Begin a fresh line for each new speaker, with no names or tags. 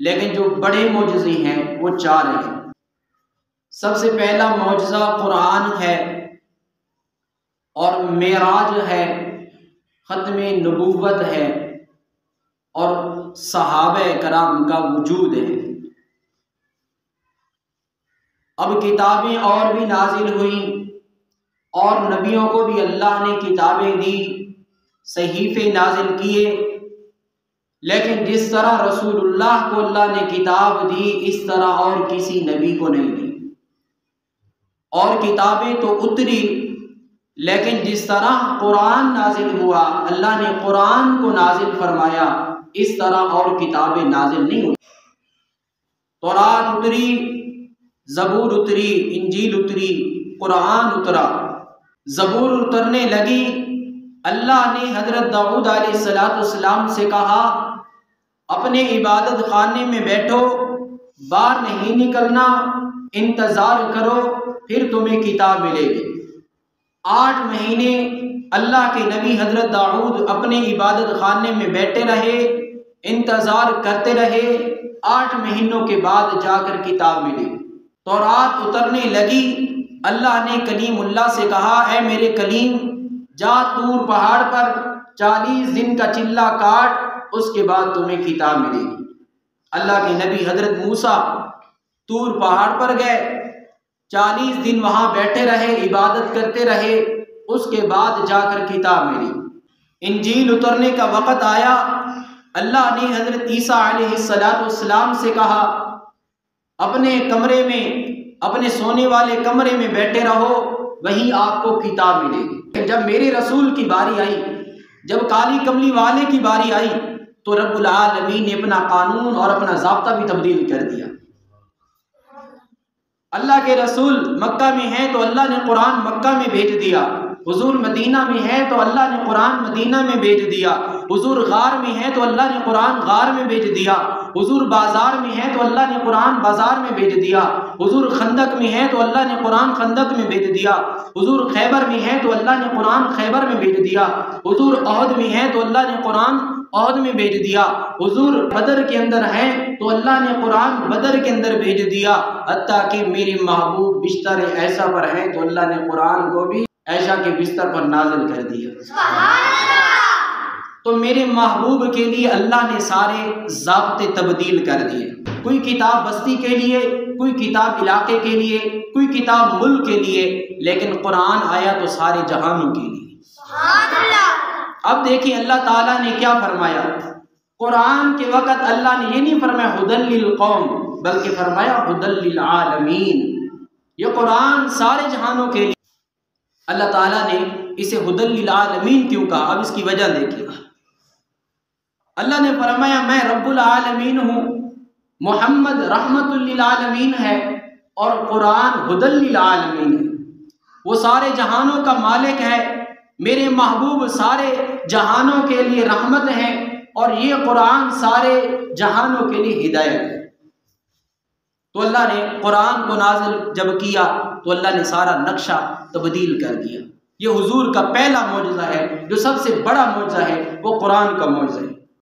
लेकिन जो बड़े मौजज़े हैं वो 4 हैं। सबसे पहला मौजज़ा कुरान है और मेराज है, ख़त्म नबूवत है और सहाबे कराम का वजूद है। अब किताबें और भी नाजिल हुई और नबियों को भी अल्लाह ने किताबें दी, सहीफ़े नाजिल किए, लेकिन जिस तरह रसूलुल्लाह को अल्लाह ने किताब दी इस तरह और किसी नबी को नहीं दी। और किताबें तो उतरी, लेकिन जिस तरह कुरान नाजिल हुआ, अल्लाह ने कुरान को नाजिल फरमाया, इस तरह और किताबें नाजिल नहीं हुई। तौरात उतरी, ज़बूर उतरी, इंजील उतरी, कुरान उतरा। ज़बूर उतरने लगी, अल्लाह ने हज़रत दाऊद अलैहिस्सलाम से कहा, अपने इबादत खाने में बैठो, बाहर नहीं निकलना, इंतज़ार करो, फिर तुम्हें किताब मिलेगी। 8 महीने अल्लाह के नबी हज़रत दाऊद अपने इबादत खाने में बैठे रहे, इंतज़ार करते रहे। 8 महीनों के बाद जाकर किताब मिली। तौरात उतरने लगी, अल्लाह ने कलीमुल्लाह से कहा, ऐ मेरे कलीम, जा तूर पहाड़ पर 40 दिन का चिल्ला काट, उसके बाद तुम्हें किताब मिलेगी। अल्लाह के नबी हज़रत मूसा तूर पहाड़ पर गए, 40 दिन वहाँ बैठे रहे, इबादत करते रहे, उसके बाद जाकर किताब मिली। इंजील उतरने का वक़्त आया, अल्लाह ने हज़रत ईसा अलैहिस्सलाम से कहा, अपने कमरे में, अपने सोने वाले कमरे में बैठे रहो, वहीं आपको किताब मिलेगी। जब मेरे रसूल की बारी आई, जब काली कमली वाले की बारी आई, तो रब्बुल आलमीन ने अपना कानून और अपना ज़ाब्ता भी तब्दील कर दिया। अल्लाह के रसूल मक्का में हैं तो अल्लाह ने कुरान मक्का में भेज दिया। हुजूर मदीना में है तो अल्लाह ने कुरान मदीना में भेज दिया। हुजूर गार में है तो अल्लाह ने कुरान गार में भेज दिया। हुजूर बाजार में है तो अल्लाह ने कुरान बाजार में भेज दिया। हुजूर खंदक में है तो अल्लाह ने कुरान खंदक में भेज दिया। हुजूर खैबर में है तो अल्लाह ने कुरान खैबर में भेज दिया। हुजूर अहद में है तो अल्लाह ने कुरान अहद में भेज दिया। हुजूर बदर के अंदर हैं तो अल्लाह ने कुरान बदर के अंदर भेज दिया। हत्ता कि मेरे महबूब बिस्तर ऐसा पर हैं तो अल्लाह ने कुरान को भी ऐशा के बिस्तर पर नाजिल कर दिया। तो मेरे महबूब के लिए अल्लाह ने सारे ज़ाब्ते तब्दील कर दिए। कोई किताब बस्ती के लिए, कोई किताब इलाके के लिए, कोई किताब मुल्क के लिए, लेकिन कुरान आया तो सारे जहानों के लिए। अब देखिए अल्लाह ताला ने क्या फरमाया। कुरान के वक़्त अल्लाह ने ये नहीं फरमाया हुदल लिल कौम, बल्कि फरमाया हुदल लिल आलमीन। ये कुरान सारे जहानों के लिए। अल्लाह ताला ने इसे हुदल लिल आलमीन क्यों कहा? अब इसकी वजह देखिए। अल्लाह ने फरमाया मैं रब्बुल आलमीन हूँ, मोहम्मद रहमतुल लिल आलमीन है और कुरान हुदल लिल आलमीन है। वो सारे जहानों का मालिक है। मेरे महबूब सारे जहानों के लिए रहमत है और ये कुरान सारे जहानों के लिए हिदायत है। तो अल्लाह ने कुरान को नाजिल जब किया तो अल्लाह ने सारा नक्शा तब्दील कर दिया। ये हुजूर का पहला मौजज़ा है, जो सबसे बड़ा मौजज़ा है वो कुरान का मौजज़ा है।